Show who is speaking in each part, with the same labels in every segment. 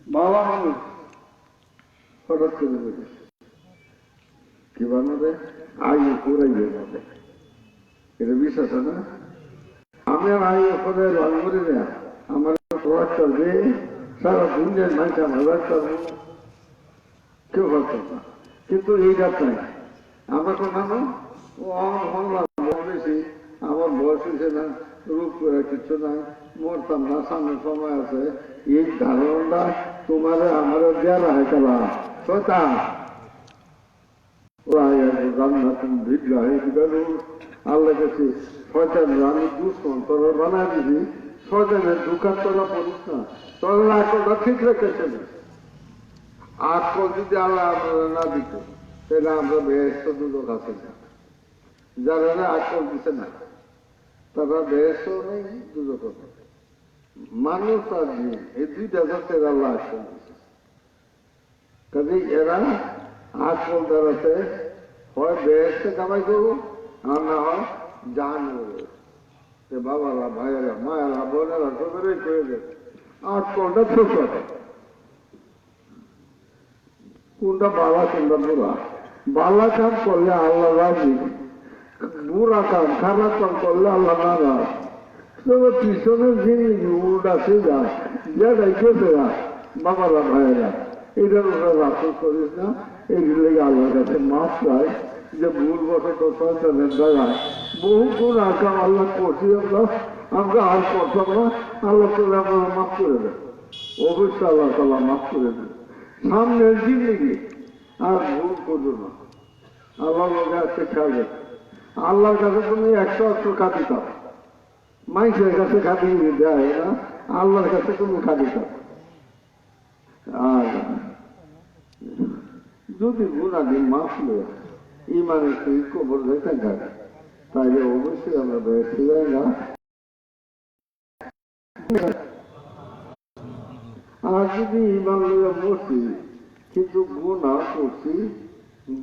Speaker 1: বাবা মানুষ হঠাৎ করে বলে কি বানাবে আইয়ে পুরাইয়ে বলে এটা বিশ্বাস না আমি আর আইয়ে পরে রং করে দেয়া আমার প্রভাব চলবে সারা দুনিয়ার মানুষ আমার রাগ করবো কেউ ভাবত না কিন্তু এই রাত নাই আমরা তো নামো ও আমার বাংলা বলেছি আমার বয়স হয়েছে না রূপ করে কিছু নাই মরতাম না সামনে সময় আছে এই ধারণাটা তোমার আমার দেওয়া হয় খেলা শয়তান রান্না তুমি ভিড়া হয়ে দিবে আল্লাহ কাছে শয়তান আমি দুশ্মন তোরা বানা দিবি শয়তানের দোকান তোরা পড়িস না তোরা আকলটা ঠিক রেখেছে আকল যদি আল্লাহ না দিত তাহলে আমরা বেহেস্ত দুটো কাছে না যারা আকল দিতে না তারা বেহেস্ত নেই দুটো কথা মানুষ আর জিন এই দুইটা জাতের আল্লাহ আকল দিচ্ছে কাজে এরা আকল দ্বারাতে হয় বেহেস্তে কামাই করবো আর না হয় জান বাবারা ভাইয়েরা মায়েরা বোনেরা সবেরই করে দেবে আকলটা ছোট কোনটা বালা কোনটা বুড়া বালা কাম করলে আল্লাহ রাজি বুড়া কাম খারাপ কাম করলে আল্লাহ না রাজ তবে পিছনের জিনিস উল্টা সে যায় যেটাই কেটে যায় বাবারা ভাইয়েরা এটার ওরা রাসল করিস না এগুলো আল্লাহর কাছে মাফ চায় যে ভুল বসত সন্তানের দ্বারায় বহু গুণ আকাম আল্লাহ করছি আমরা আর করতাম না আল্লাহ করে আমরা মাফ করে দেন অবশ্যই আল্লাহ তাল্লাহ মাফ করে দেন সামনের জিন্দগি আর ভুল করবো না আল্লাহ কাছে খেয়াল রেখে আল্লাহর কাছে তুমি 100 খাতিতাম মানুষের কাছে খাতি দেয় না আল্লাহর কাছে তুমি খাতিতাম আর যদি গুণাদি মাফ নেয় ইমানের সহিত কবর দেখা যায় তাইলে অবশ্যই আমরা বেড়েছি যাই না আর যদি ইমান লইয়া মরছি কিন্তু গুণা করছি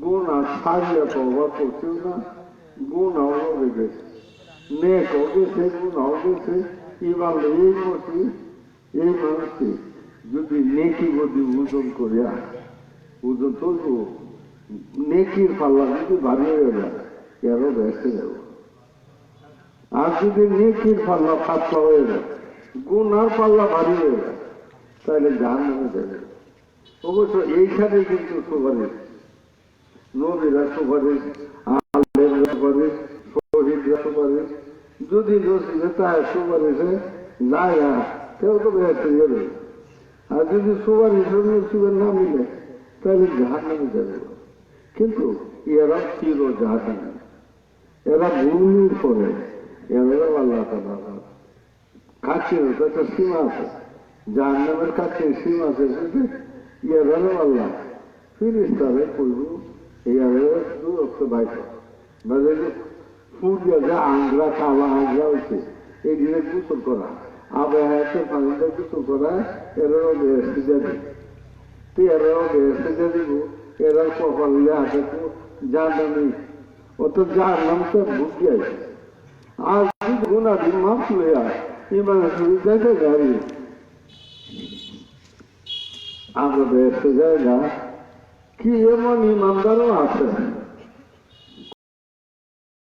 Speaker 1: গুণা সারিয়া তওবা করছিও না গুণাও রয়ে গেছে নেকও গেছে গুণাও গেছে ইমান লইয়াই মরছি এই মানুষটি যদি নেকি বদি ওজন করিয়া ওজন তুলবো নেকির পাল্লা যদি ভারী হয়ে যায় এরও বেসে যাব আর যদি নেকির পাল্লা পাতলা হয়ে যায় গুনার পাল্লা ভারী হয়ে যায় তাহলে জাহান্নামে যাবে অবশ্য এইখানে কিন্তু সুপারিশ নবীরা সুপারিশ আলেমরা সুপারিশ শহীদরা সুপারিশ যদি নসিবে তাই সুপারিশে যায় না কেউ তো বেসে যাবে আর যদি সুপারিশ নসিবের না মিলে তাহলে জাহান্নামে যাবে কিন্তু এরা ছিল জাহান্নামে এরা ভূমির পরে এরা আল্লাহ তাআলা কাছে একটা সীমা আছে জাহান্নামের কাছে সীমা আছে এরাও আল্লাহ ফিরিস্তারে করব এরা দূরত্ব বাইক মানে ফুল যে আংরা কালা আংরা হয়েছে এই দিনে গোসল করা আবার হাতের পানিটা গোসল করা এরাও বেশি যাবে তো এরাও বেশি দিব এরা কপালে হাতে জাহান্নামে অত জাহান্নামটা ঢুকে আছে আর যদি গুণাদি মাফ হয়ে যায় ইমানের শরীর দেখে গাড়ি আমরা বেসে যাই না কি এমন ইমানদারও আছে